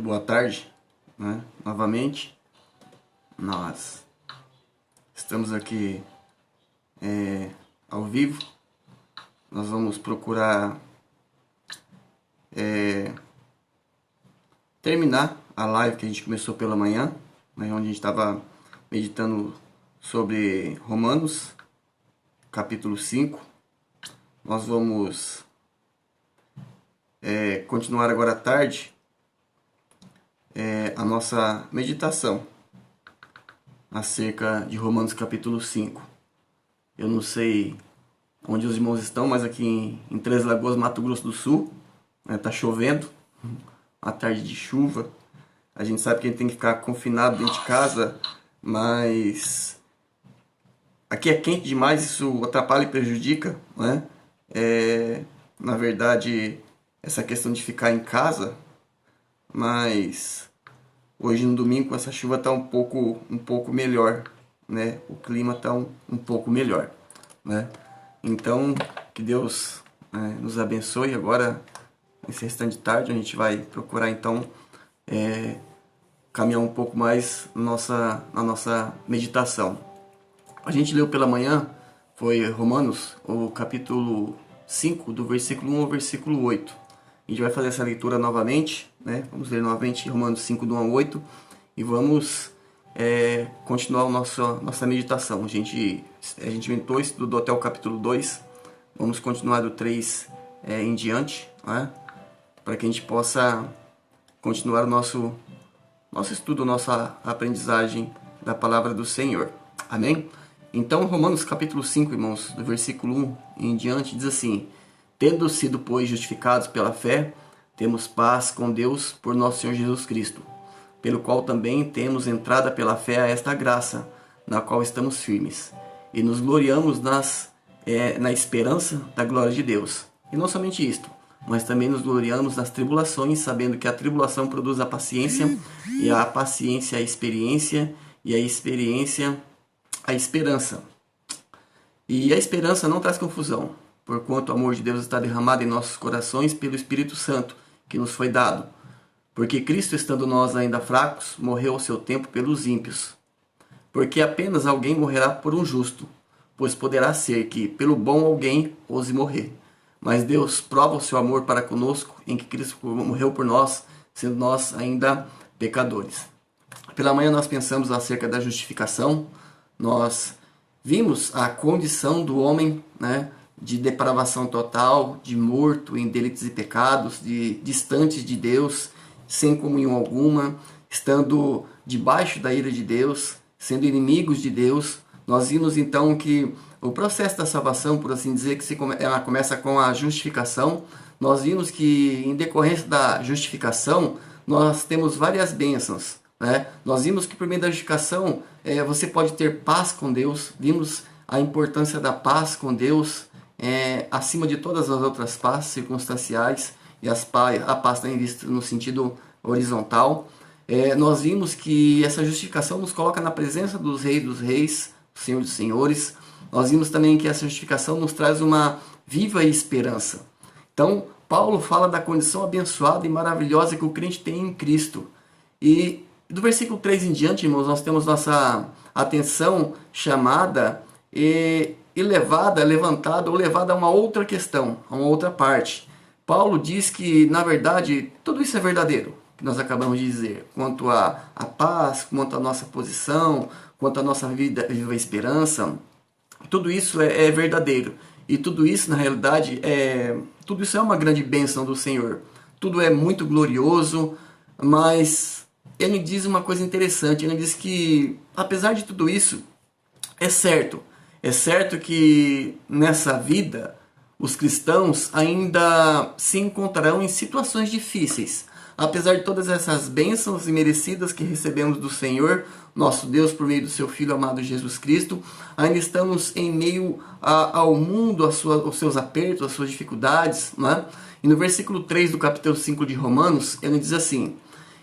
Boa tarde, né? Novamente, nós estamos aqui ao vivo. Nós vamos procurar terminar a live que a gente começou pela manhã, né? Onde a gente estava meditando sobre Romanos, capítulo 5. Nós vamos continuar agora à tarde a nossa meditação acerca de Romanos capítulo 5. Eu não sei onde os irmãos estão, mas aqui em Três Lagoas, Mato Grosso do Sul, tá chovendo, uma tarde de chuva. A gente sabe que a gente tem que ficar confinado dentro de casa, mas aqui é quente demais, isso atrapalha e prejudica, né? Na verdade, essa questão de ficar em casa, mas hoje no domingo com essa chuva está um pouco melhor, né? O clima está um pouco melhor, né? Então, que Deus nos abençoe. Agora, nesse restante de tarde, a gente vai procurar então caminhar um pouco mais na nossa meditação. A gente leu pela manhã, foi Romanos, o capítulo 5, do versículo 1 ao versículo 8. A gente vai fazer essa leitura novamente, né? Vamos ler novamente Romanos 5, do 1 ao 8, e vamos continuar nossa meditação. A gente inventou, estudou até o capítulo 2, vamos continuar do 3 em diante, né? Para que a gente possa continuar o nosso estudo, nossa aprendizagem da palavra do Senhor. Amém? Então, Romanos capítulo 5, irmãos, do versículo 1 em diante, diz assim: tendo sido, pois, justificados pela fé, temos paz com Deus por nosso Senhor Jesus Cristo, pelo qual também temos entrada pela fé a esta graça, na qual estamos firmes, e nos gloriamos na esperança da glória de Deus. E não somente isto, mas também nos gloriamos nas tribulações, sabendo que a tribulação produz a paciência, e a paciência a experiência, e a experiência a esperança. E a esperança não traz confusão, porquanto o amor de Deus está derramado em nossos corações pelo Espírito Santo, que nos foi dado. Porque Cristo, estando nós ainda fracos, morreu ao seu tempo pelos ímpios. Porque apenas alguém morrerá por um justo, pois poderá ser que, pelo bom, alguém ouse morrer. Mas Deus prova o seu amor para conosco, em que Cristo morreu por nós, sendo nós ainda pecadores. Pela manhã nós pensamos acerca da justificação. Nós vimos a condição do homem, né, de depravação total, de morto em delitos e pecados, de distante de Deus, sem comunhão alguma, estando debaixo da ira de Deus, sendo inimigos de Deus. Nós vimos então que o processo da salvação, por assim dizer, ela começa com a justificação. Nós vimos que em decorrência da justificação, nós temos várias bênçãos, né? Nós vimos que por meio da justificação você pode ter paz com Deus. Vimos a importância da paz com Deus acima de todas as outras pazes circunstanciais, e a paz também vista no sentido horizontal. Nós vimos que essa justificação nos coloca na presença dos reis, Senhor dos senhores. Nós vimos também que essa justificação nos traz uma viva esperança. Então, Paulo fala da condição abençoada e maravilhosa que o crente tem em Cristo. E do versículo 3 em diante, irmãos, nós temos nossa atenção chamada e levantada ou levada a uma outra questão, a uma outra parte. Paulo diz que, na verdade, tudo isso é verdadeiro, que nós acabamos de dizer, quanto à paz, quanto à nossa posição, quanto à nossa viva esperança. Tudo isso é verdadeiro. E tudo isso, na realidade, tudo isso é uma grande bênção do Senhor. Tudo é muito glorioso, mas ele diz uma coisa interessante. Ele diz que, apesar de tudo isso, é certo que nessa vida os cristãos ainda se encontrarão em situações difíceis. Apesar de todas essas bênçãos imerecidas que recebemos do Senhor, nosso Deus, por meio do seu Filho amado Jesus Cristo, ainda estamos em meio ao mundo, aos seus apertos, às suas dificuldades, né? E no versículo 3 do capítulo 5 de Romanos, ele diz assim: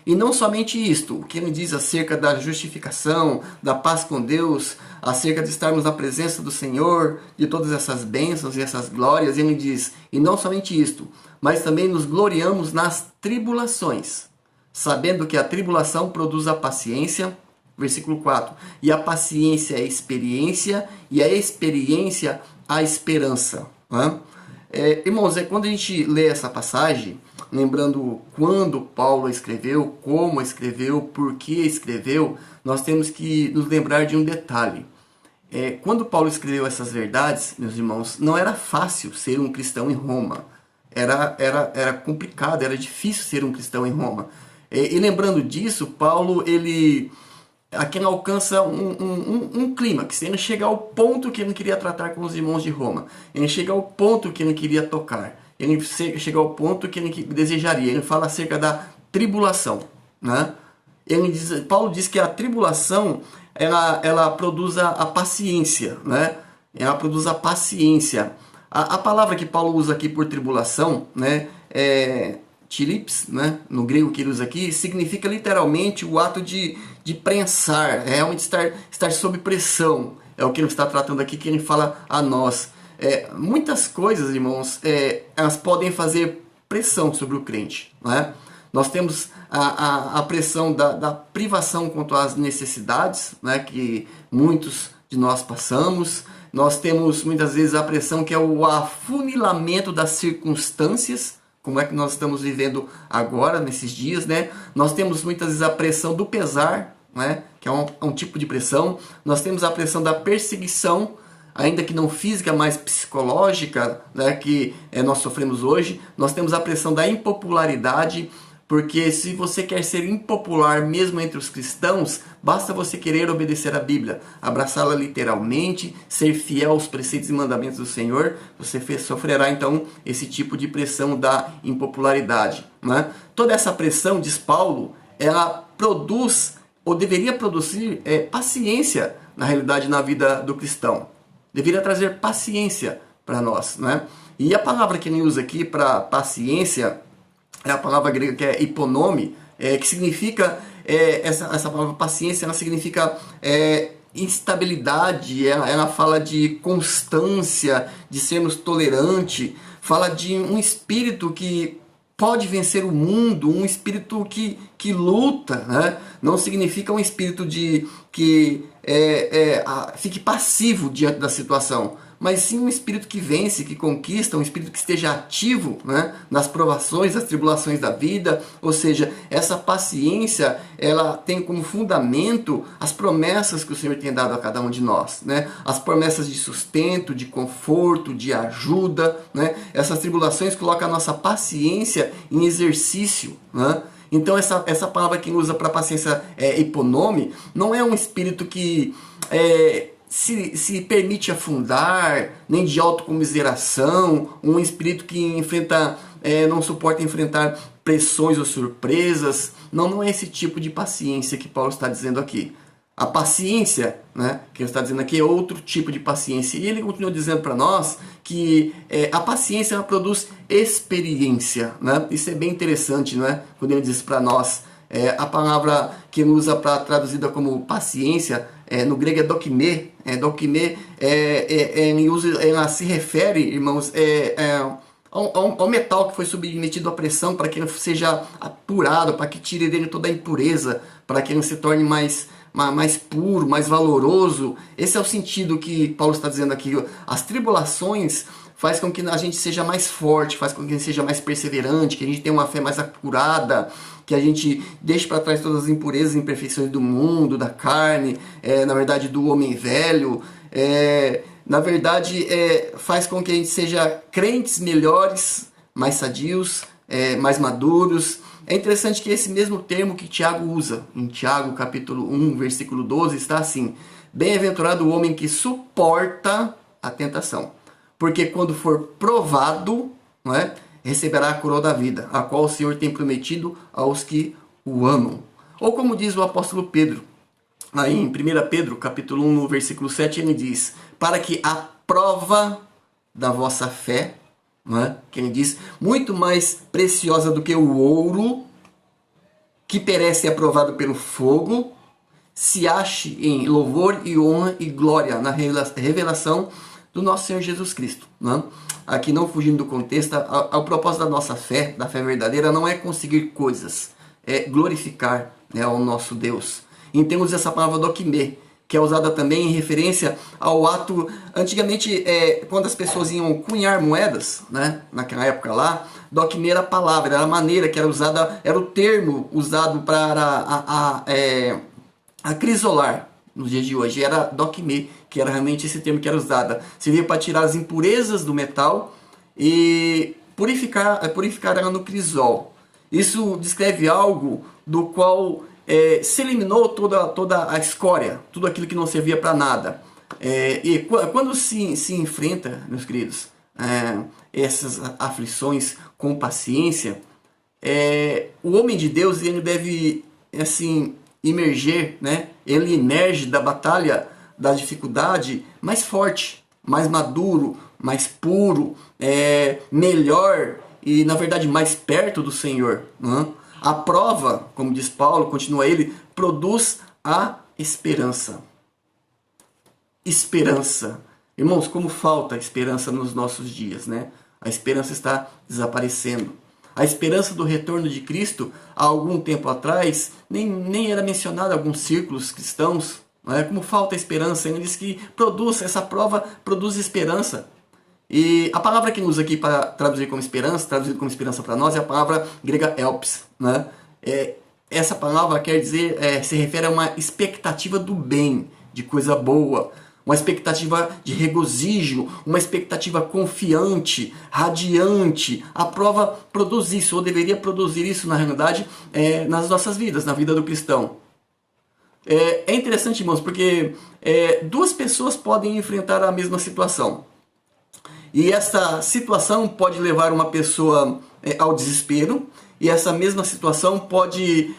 e não somente isto, o que ele diz acerca da justificação, da paz com Deus, acerca de estarmos na presença do Senhor, de todas essas bênçãos e essas glórias, ele diz, e não somente isto, mas também nos gloriamos nas tribulações, sabendo que a tribulação produz a paciência. Versículo 4. E a paciência é a experiência, e a experiência a esperança. Né? Irmãos, quando a gente lê essa passagem, lembrando quando Paulo escreveu, como escreveu, por que escreveu, nós temos que nos lembrar de um detalhe. Quando Paulo escreveu essas verdades, meus irmãos, não era fácil ser um cristão em Roma. Era complicado, era difícil ser um cristão em Roma. E lembrando disso, Paulo, aqui ele alcança um clímax. Ele chega ao ponto que ele queria tratar com os irmãos de Roma. Ele chega ao ponto que ele queria tocar. Ele chega ao ponto que ele desejaria. Ele fala acerca da tribulação. Né? Paulo diz que a tribulação ela produz a paciência. Né? Ela produz a paciência. A palavra que Paulo usa aqui por tribulação, né, tilips, né, no grego que ele usa aqui, significa literalmente o ato de prensar, realmente estar sob pressão. É o que ele está tratando aqui, que ele fala a nós. Muitas coisas, irmãos, elas podem fazer pressão sobre o crente. Né? Nós temos a pressão da privação quanto às necessidades, né, que muitos de nós passamos. Nós temos muitas vezes a pressão que é o afunilamento das circunstâncias, como é que nós estamos vivendo agora, nesses dias, né? Nós temos muitas vezes a pressão do pesar, né? Que é um tipo de pressão. Nós temos a pressão da perseguição, ainda que não física, mas psicológica, né? Que nós sofremos hoje. Nós temos a pressão da impopularidade, porque se você quer ser impopular mesmo entre os cristãos, basta você querer obedecer a Bíblia, abraçá-la literalmente, ser fiel aos preceitos e mandamentos do Senhor, você sofrerá então esse tipo de pressão da impopularidade. Né? Toda essa pressão, diz Paulo, ela produz, ou deveria produzir, paciência, na realidade, na vida do cristão. Deveria trazer paciência para nós. Né? E a palavra que ele usa aqui para paciência é a palavra grega que é hiponome, que significa, essa palavra paciência, ela significa instabilidade, ela fala de constância, de sermos tolerantes, fala de um espírito que pode vencer o mundo, um espírito que luta, né? Não significa um espírito que fique passivo diante da situação, mas sim um espírito que vence, que conquista, um espírito que esteja ativo, né, nas provações, nas tribulações da vida. Ou seja, essa paciência, ela tem como fundamento as promessas que o Senhor tem dado a cada um de nós, né? As promessas de sustento, de conforto, de ajuda, né? Essas tribulações colocam a nossa paciência em exercício, né? Então essa palavra que usa para paciência hiponome, não é um espírito que se permite afundar, nem de autocomiseração, um espírito que não suporta enfrentar pressões ou surpresas. Não é esse tipo de paciência que Paulo está dizendo aqui. A paciência, né, que ele está dizendo aqui, é outro tipo de paciência. E ele continua dizendo para nós que a paciência ela produz experiência. Né? Isso é bem interessante, né? Quando ele diz para nós. A palavra que ele usa para traduzida como paciência, no grego é dokime. Dokime, ela se refere, irmãos, ao metal que foi submetido à pressão para que ele seja apurado, para que tire dele toda a impureza, para que ele se torne mais puro, mais valoroso. Esse é o sentido que Paulo está dizendo aqui. As tribulações faz com que a gente seja mais forte, faz com que a gente seja mais perseverante, que a gente tenha uma fé mais acurada, que a gente deixe para trás todas as impurezas e imperfeições do mundo, da carne, na verdade do homem velho. Na verdade, faz com que a gente seja crentes melhores, mais sadios, mais maduros. É interessante que esse mesmo termo que Tiago usa, em Tiago capítulo 1, versículo 12, está assim: bem-aventurado o homem que suporta a tentação, porque quando for provado, não é, receberá a coroa da vida, a qual o Senhor tem prometido aos que o amam. Ou como diz o apóstolo Pedro, aí em 1 Pedro, capítulo 1, no versículo 7, ele diz: para que a prova da vossa fé, não é, que ele diz, muito mais preciosa do que o ouro, que perece e é provado pelo fogo, se ache em louvor e honra e glória na revelação do nosso Senhor Jesus Cristo. Né? Aqui, não fugindo do contexto, o propósito da nossa fé, da fé verdadeira, não é conseguir coisas. glorificar, né, ao nosso Deus. E temos essa palavra dokimê, que é usada também em referência ao ato, antigamente, quando as pessoas iam cunhar moedas, né, naquela época lá, dokimê era a palavra, era a maneira que era usada, era o termo usado para acrisolar nos dias de hoje, era dokimê, que era realmente esse termo que era usado. Servia para tirar as impurezas do metal e purificar ela no crisol. Isso descreve algo do qual se eliminou toda a escória, tudo aquilo que não servia para nada. E quando se enfrenta, meus queridos, essas aflições com paciência, o homem de Deus ele deve assim emerger, né? Ele emerge da batalha da dificuldade mais forte, mais maduro, mais puro, melhor e na verdade mais perto do Senhor, né? A prova, como diz Paulo, continua ele, produz a esperança. Esperança. Irmãos, como falta esperança nos nossos dias, né? A esperança está desaparecendo. A esperança do retorno de Cristo, há algum tempo atrás, nem era mencionada em alguns círculos cristãos. Não é? Como falta esperança, ele diz que essa prova produz esperança. E a palavra que usa aqui para traduzir como esperança para nós, é a palavra grega elpis, né? Essa palavra quer dizer, se refere a uma expectativa do bem, de coisa boa, uma expectativa de regozijo, uma expectativa confiante, radiante. A prova produz isso, ou deveria produzir isso, na realidade, nas nossas vidas, na vida do cristão. É interessante, irmãos, porque duas pessoas podem enfrentar a mesma situação. E essa situação pode levar uma pessoa ao desespero, e essa mesma situação pode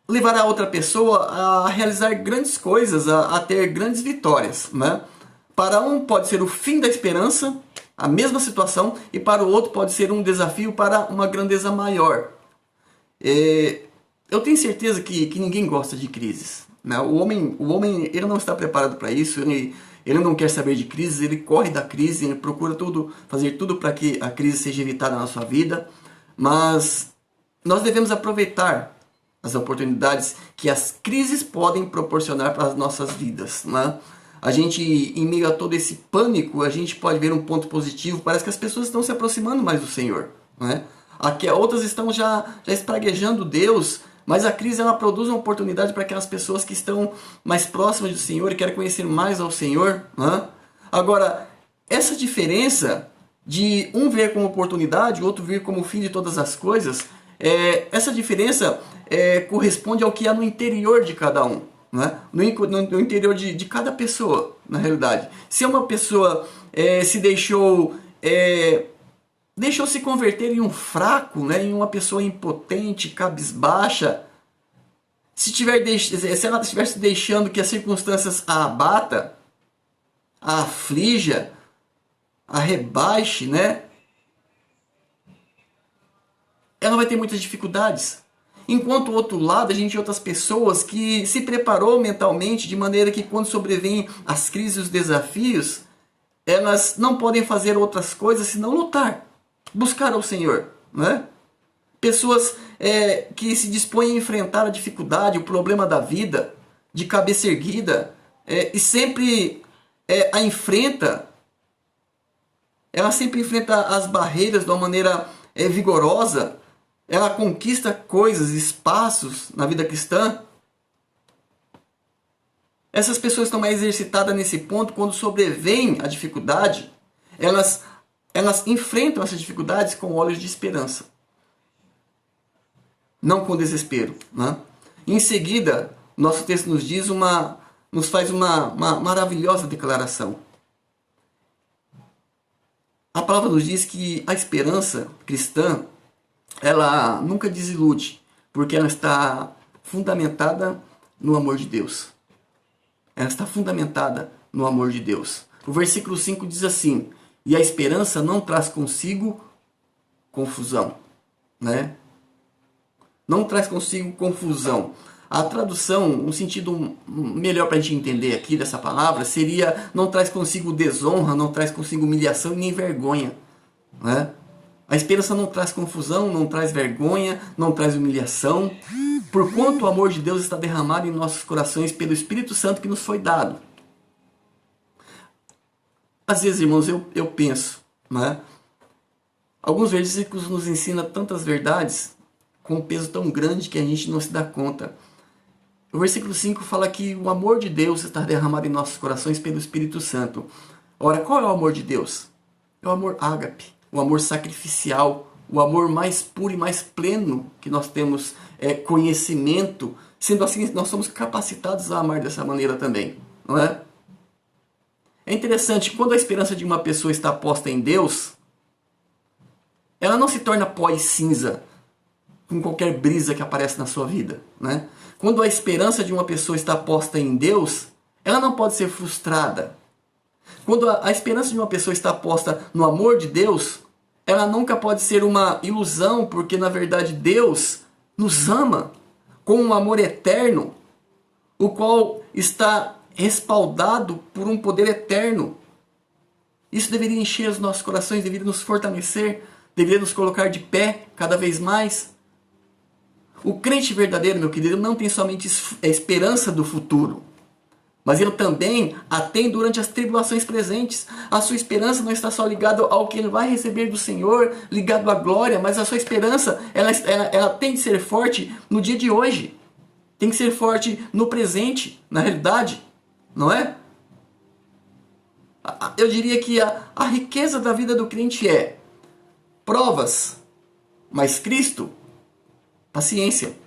levar a outra pessoa a realizar grandes coisas, a ter grandes vitórias, né? Para um pode ser o fim da esperança, a mesma situação, e para o outro pode ser um desafio para uma grandeza maior. Eu tenho certeza que ninguém gosta de crises, né? O homem ele não está preparado para isso, ele não quer saber de crises, ele corre da crise, ele procura fazer tudo para que a crise seja evitada na sua vida, mas nós devemos aproveitar as oportunidades que as crises podem proporcionar para as nossas vidas, né? A gente, em meio a todo esse pânico, a gente pode ver um ponto positivo, parece que as pessoas estão se aproximando mais do Senhor, né? Aqui outras estão já espraguejando Deus, mas a crise ela produz uma oportunidade para aquelas pessoas que estão mais próximas do Senhor e querem conhecer mais ao Senhor, né? Agora, essa diferença de um ver como oportunidade, o outro ver como fim de todas as coisas, essa diferença corresponde ao que há no interior de cada um, né? No interior de cada pessoa, na realidade. Se uma pessoa se deixou se converter em um fraco, né, em uma pessoa impotente, cabisbaixa, se ela estiver se deixando que as circunstâncias a abata, a aflija, a rebaixe, né, ela vai ter muitas dificuldades. Enquanto, do outro lado, a gente tem outras pessoas que se preparou mentalmente de maneira que quando sobrevêm as crises e os desafios, elas não podem fazer outras coisas senão lutar, buscar ao Senhor, né? Pessoas que se dispõem a enfrentar a dificuldade, o problema da vida, de cabeça erguida, e sempre ela sempre enfrenta as barreiras de uma maneira vigorosa, ela conquista coisas, espaços na vida cristã. Essas pessoas estão mais exercitadas nesse ponto quando sobrevém a dificuldade, elas enfrentam essas dificuldades com olhos de esperança, não com desespero, né? Em seguida, nosso texto nos faz uma maravilhosa declaração. A palavra nos diz que a esperança cristã, ela nunca desilude, porque ela está fundamentada no amor de Deus. Ela está fundamentada no amor de Deus. O versículo 5 diz assim: e a esperança não traz consigo confusão, né? Não traz consigo confusão. A tradução, um sentido melhor para a gente entender aqui dessa palavra, seria: não traz consigo desonra, não traz consigo humilhação e nem vergonha, né? A esperança não traz confusão, não traz vergonha, não traz humilhação, porquanto o amor de Deus está derramado em nossos corações pelo Espírito Santo que nos foi dado. Às vezes, irmãos, eu penso, né? Alguns versículos nos ensinam tantas verdades com um peso tão grande que a gente não se dá conta. O versículo 5 fala que o amor de Deus está derramado em nossos corações pelo Espírito Santo. Ora, qual é o amor de Deus? É o amor ágape, o amor sacrificial, o amor mais puro e mais pleno que nós temos conhecimento. Sendo assim, nós somos capacitados a amar dessa maneira também, não é? É interessante, quando a esperança de uma pessoa está posta em Deus, ela não se torna pó e cinza com qualquer brisa que aparece na sua vida, né? Quando a esperança de uma pessoa está posta em Deus, ela não pode ser frustrada. Quando a esperança de uma pessoa está posta no amor de Deus, ela nunca pode ser uma ilusão, porque na verdade Deus nos ama com um amor eterno, o qual está respaldado por um poder eterno. Isso deveria encher os nossos corações, deveria nos fortalecer, deveria nos colocar de pé cada vez mais. O crente verdadeiro, meu querido, não tem somente a esperança do futuro, mas ele também a tem durante as tribulações presentes. A sua esperança não está só ligada ao que ele vai receber do Senhor, ligado à glória, mas a sua esperança ela tem que ser forte no dia de hoje. Tem que ser forte no presente, na realidade, não é? Eu diria que a riqueza da vida do crente é provas, mais Cristo, paciência.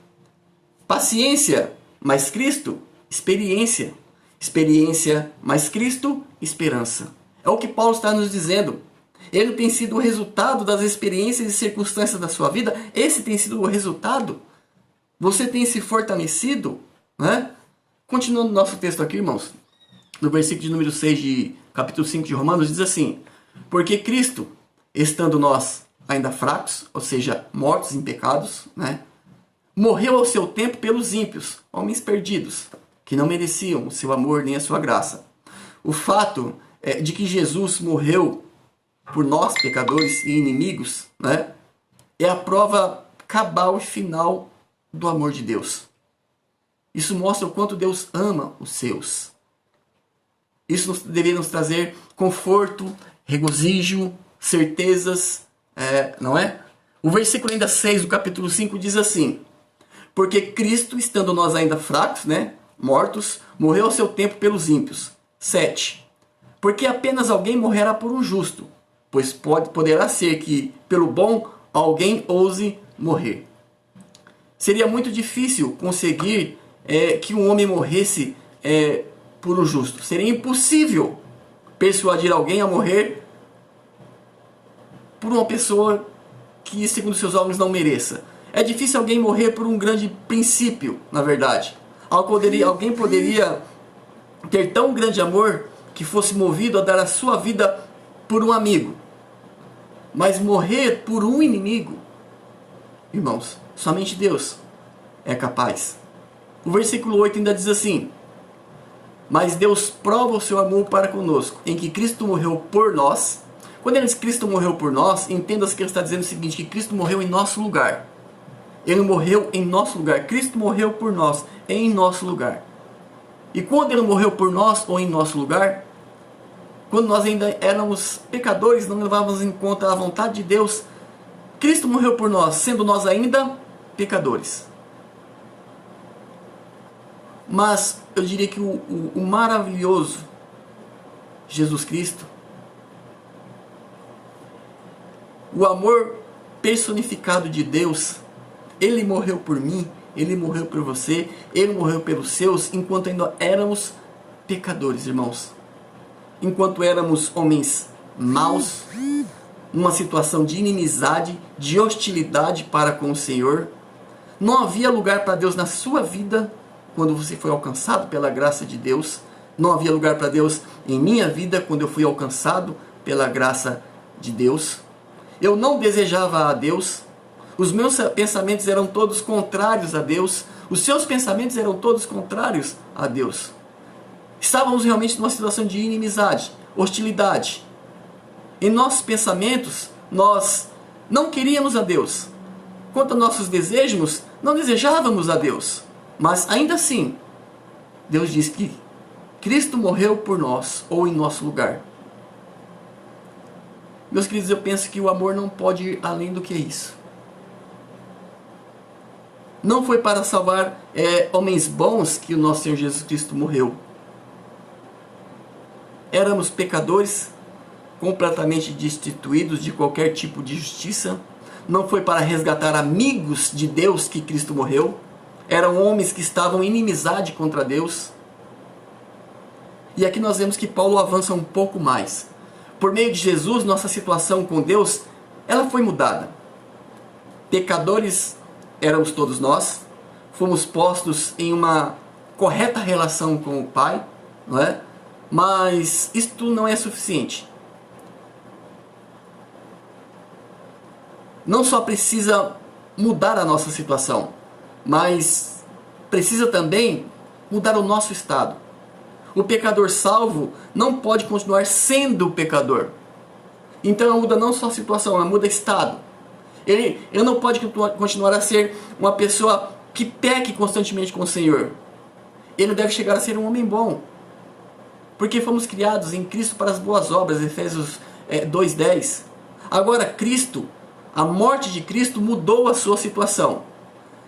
Paciência, mais Cristo, experiência. Experiência, mais Cristo, esperança. É o que Paulo está nos dizendo. Ele tem sido o resultado das experiências e circunstâncias da sua vida. Esse tem sido o resultado. Você tem se fortalecido, né? Continuando o nosso texto aqui, irmãos. No versículo de número 6 de capítulo 5 de Romanos, diz assim: porque Cristo, estando nós ainda fracos, ou seja, mortos em pecados, né, morreu ao seu tempo pelos ímpios, homens perdidos, que não mereciam o seu amor nem a sua graça. O fato de que Jesus morreu por nós, pecadores e inimigos, né, é a prova cabal e final do amor de Deus. Isso mostra o quanto Deus ama os seus. Isso deveria nos trazer conforto, regozijo, certezas, não é? O versículo ainda 6 do capítulo 5 diz assim: porque Cristo, estando nós ainda fracos, né, mortos, morreu ao seu tempo pelos ímpios. 7. Porque apenas alguém morrerá por um justo, pois poderá ser que, pelo bom, alguém ouse morrer. Seria muito difícil conseguir que um homem morresse por um justo. Seria impossível persuadir alguém a morrer por uma pessoa que, segundo seus olhos, não mereça. É difícil alguém morrer por um grande princípio, na verdade. Alguém poderia ter tão grande amor que fosse movido a dar a sua vida por um amigo. Mas morrer por um inimigo, irmãos, somente Deus é capaz. O versículo 8 ainda diz assim: mas Deus prova o seu amor para conosco, em que Cristo morreu por nós. Quando ele diz que Cristo morreu por nós, entenda-se que ele está dizendo o seguinte, que Cristo morreu em nosso lugar. Ele morreu em nosso lugar. Cristo morreu por nós, em nosso lugar. E quando ele morreu por nós, ou em nosso lugar, quando nós ainda éramos pecadores, não levávamos em conta a vontade de Deus, Cristo morreu por nós, sendo nós ainda pecadores. Mas eu diria que o maravilhoso Jesus Cristo, o amor personificado de Deus, Ele morreu por mim, Ele morreu por você, Ele morreu pelos seus, enquanto ainda éramos pecadores, irmãos. Enquanto éramos homens maus, numa situação de inimizade, de hostilidade para com o Senhor. Não havia lugar para Deus na sua vida quando você foi alcançado pela graça de Deus. Não havia lugar para Deus em minha vida quando eu fui alcançado pela graça de Deus. Eu não desejava a Deus. Os meus pensamentos eram todos contrários a Deus. Os seus pensamentos eram todos contrários a Deus. Estávamos realmente numa situação de inimizade, hostilidade. Em nossos pensamentos, nós não queríamos a Deus. Quanto a nossos desejos, não desejávamos a Deus. Mas ainda assim, Deus diz que Cristo morreu por nós, ou em nosso lugar. Meus queridos, eu penso que o amor não pode ir além do que isso. Não foi para salvar homens bons que o nosso Senhor Jesus Cristo morreu. Éramos pecadores, completamente destituídos de qualquer tipo de justiça. Não foi para resgatar amigos de Deus que Cristo morreu. Eram homens que estavam em inimizade contra Deus. E aqui nós vemos que Paulo avança um pouco mais. Por meio de Jesus, nossa situação com Deus, ela foi mudada. Pecadores éramos todos nós. Fomos postos em uma correta relação com o Pai, não é? Mas isto não é suficiente. Não só precisa mudar a nossa situação, mas precisa também mudar o nosso estado. O pecador salvo não pode continuar sendo pecador. Então muda não só a situação, mas muda estado. Ele não pode continuar a ser uma pessoa que peque constantemente com o Senhor. Ele deve chegar a ser um homem bom. Porque fomos criados em Cristo para as boas obras, Efésios 2:10. Agora Cristo, a morte de Cristo mudou a sua situação.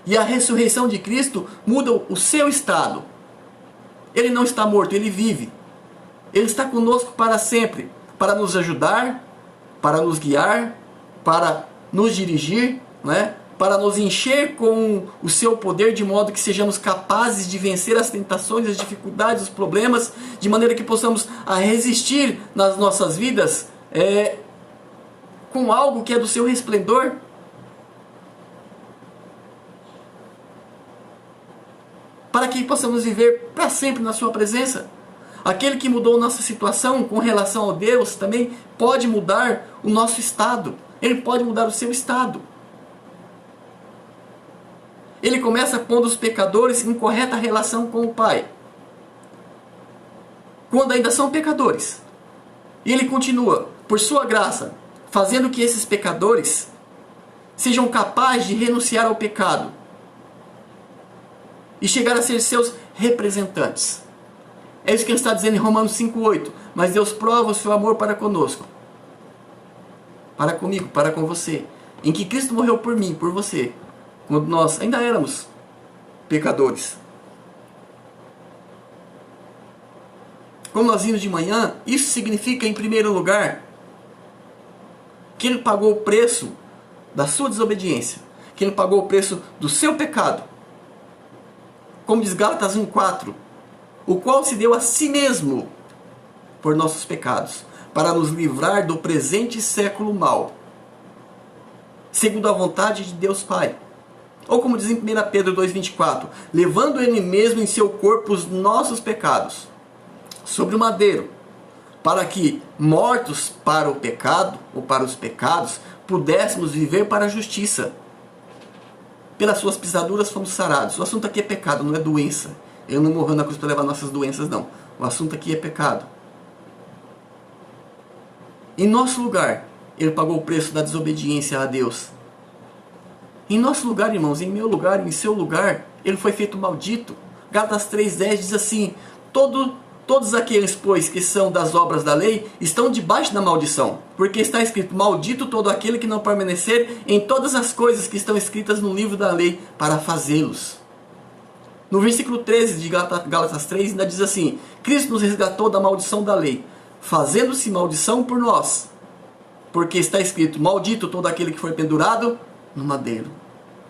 E a ressurreição de Cristo muda o seu estado. Ele não está morto, ele vive. Ele está conosco para sempre, para nos ajudar, para nos guiar, para nos dirigir, né? Para nos encher com o seu poder, de modo que sejamos capazes de vencer as tentações, as dificuldades, os problemas, de maneira que possamos resistir nas nossas vidas com algo que é do seu resplendor. Para que possamos viver para sempre na sua presença. Aquele que mudou nossa situação com relação a Deus também pode mudar o nosso estado. Ele pode mudar o seu estado. Ele começa pondo os pecadores em correta relação com o Pai, quando ainda são pecadores. E ele continua, por sua graça, fazendo que esses pecadores sejam capazes de renunciar ao pecado e chegar a ser seus representantes. É isso que ele está dizendo em Romanos 5:8. Mas Deus prova o seu amor para conosco, para comigo, para com você, em que Cristo morreu por mim, por você, quando nós ainda éramos pecadores. Como nós vimos de manhã, isso significa, em primeiro lugar, que Ele pagou o preço da sua desobediência, que Ele pagou o preço do seu pecado. Como diz Gálatas 1:4, o qual se deu a si mesmo por nossos pecados, para nos livrar do presente século mau, segundo a vontade de Deus Pai. Ou como diz em 1 Pedro 2:24, levando Ele mesmo em seu corpo os nossos pecados, sobre o madeiro, para que, mortos para o pecado, ou para os pecados, pudéssemos viver para a justiça. Pelas suas pisaduras fomos sarados. O assunto aqui é pecado, não é doença. Ele não morreu na cruz para levar nossas doenças, não. O assunto aqui é pecado. Em nosso lugar, Ele pagou o preço da desobediência a Deus. Em nosso lugar, irmãos, em meu lugar, em seu lugar, Ele foi feito maldito. Gálatas 3:10 diz assim, todos aqueles, pois, que são das obras da lei, estão debaixo da maldição. Porque está escrito, maldito todo aquele que não permanecer em todas as coisas que estão escritas no livro da lei, para fazê-los. No versículo 13 de Gálatas 3 ainda diz assim, Cristo nos resgatou da maldição da lei, fazendo-se maldição por nós. Porque está escrito, maldito todo aquele que foi pendurado no madeiro.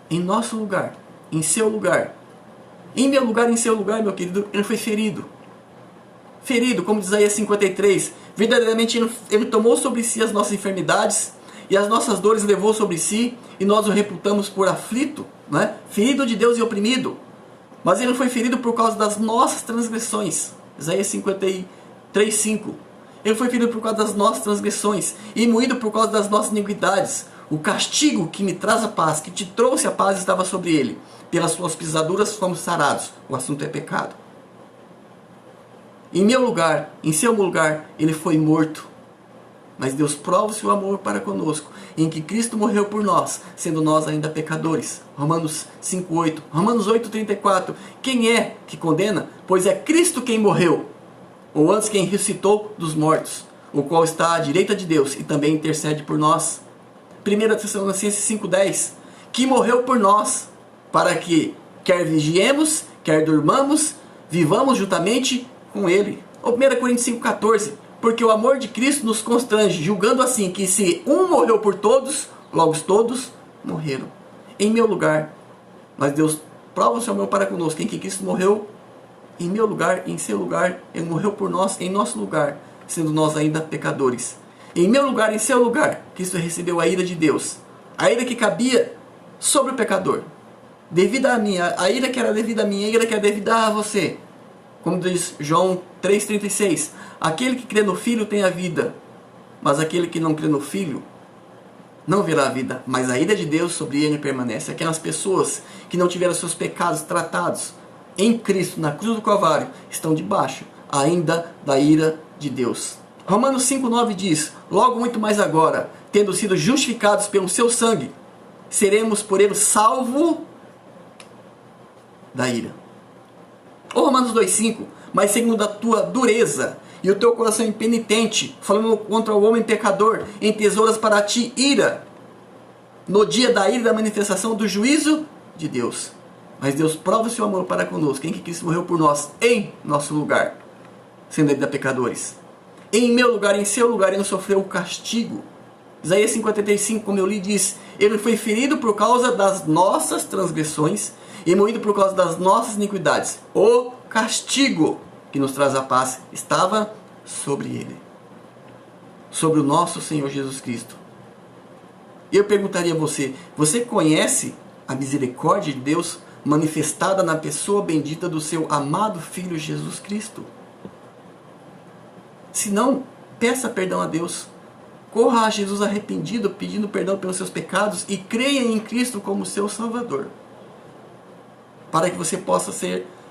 Em nosso lugar, em seu lugar. Em meu lugar, em seu lugar, meu querido, Ele foi ferido. Ferido, como diz Isaías 53, verdadeiramente ele tomou sobre si as nossas enfermidades e as nossas dores levou sobre si, e nós o reputamos por aflito, né? Ferido de Deus e oprimido. Mas ele foi ferido por causa das nossas transgressões. Isaías 53:5. Ele foi ferido por causa das nossas transgressões e moído por causa das nossas iniquidades. O castigo que me traz a paz, que te trouxe a paz, estava sobre ele. Pelas suas pisaduras fomos sarados. O assunto é pecado. Em meu lugar, em seu lugar, ele foi morto. Mas Deus prova o seu amor para conosco, em que Cristo morreu por nós, sendo nós ainda pecadores. Romanos 5:8. Romanos 8:34. Quem é que condena? Pois é Cristo quem morreu, ou antes quem ressuscitou dos mortos, o qual está à direita de Deus e também intercede por nós. 1 Tessalonicenses 5:10. Que morreu por nós, para que, quer vigiemos, quer durmamos, vivamos juntamente com Ele. Ou 1 Coríntios 5:14. Porque o amor de Cristo nos constrange, julgando assim que se um morreu por todos, logo todos morreram. Em meu lugar. Mas Deus prova o seu amor para conosco, em que Cristo morreu em meu lugar, em seu lugar. Ele morreu por nós, em nosso lugar, sendo nós ainda pecadores. Em meu lugar, em seu lugar, Cristo recebeu a ira de Deus. A ira que cabia sobre o pecador. Devido a mim, a ira que era devida a mim, a ira que era devida a você. Como diz João 3,36. Aquele que crê no Filho tem a vida, mas aquele que não crê no Filho não verá a vida, mas a ira de Deus sobre ele permanece. Aquelas pessoas que não tiveram seus pecados tratados em Cristo, na cruz do Calvário, estão debaixo ainda da ira de Deus. Romanos 5,9 diz: logo muito mais agora, tendo sido justificados pelo seu sangue, seremos por ele salvos da ira. Ou Romanos 2,5: mas segundo a tua dureza e o teu coração impenitente, falando contra o homem pecador, entesouras para ti ira, no dia da ira e da manifestação do juízo de Deus. Mas Deus prova o seu amor para conosco, em que Cristo morreu por nós, em nosso lugar, sendo ainda pecadores. Em meu lugar, em seu lugar, ele sofreu o castigo. Isaías 5,85, como eu li, diz: ele foi ferido por causa das nossas transgressões e moído por causa das nossas iniquidades. O castigo que nos traz a paz estava sobre ele, sobre o nosso Senhor Jesus Cristo. Eu perguntaria a você: você conhece a misericórdia de Deus manifestada na pessoa bendita do seu amado Filho Jesus Cristo? Se não, peça perdão a Deus. Corra a Jesus arrependido, pedindo perdão pelos seus pecados e creia em Cristo como seu Salvador, para que você possa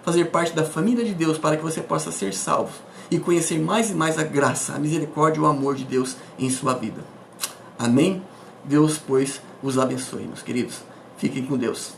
fazer parte da família de Deus, para que você possa ser salvo e conhecer mais e mais a graça, a misericórdia e o amor de Deus em sua vida. Amém? Deus, pois, os abençoe, meus queridos. Fiquem com Deus.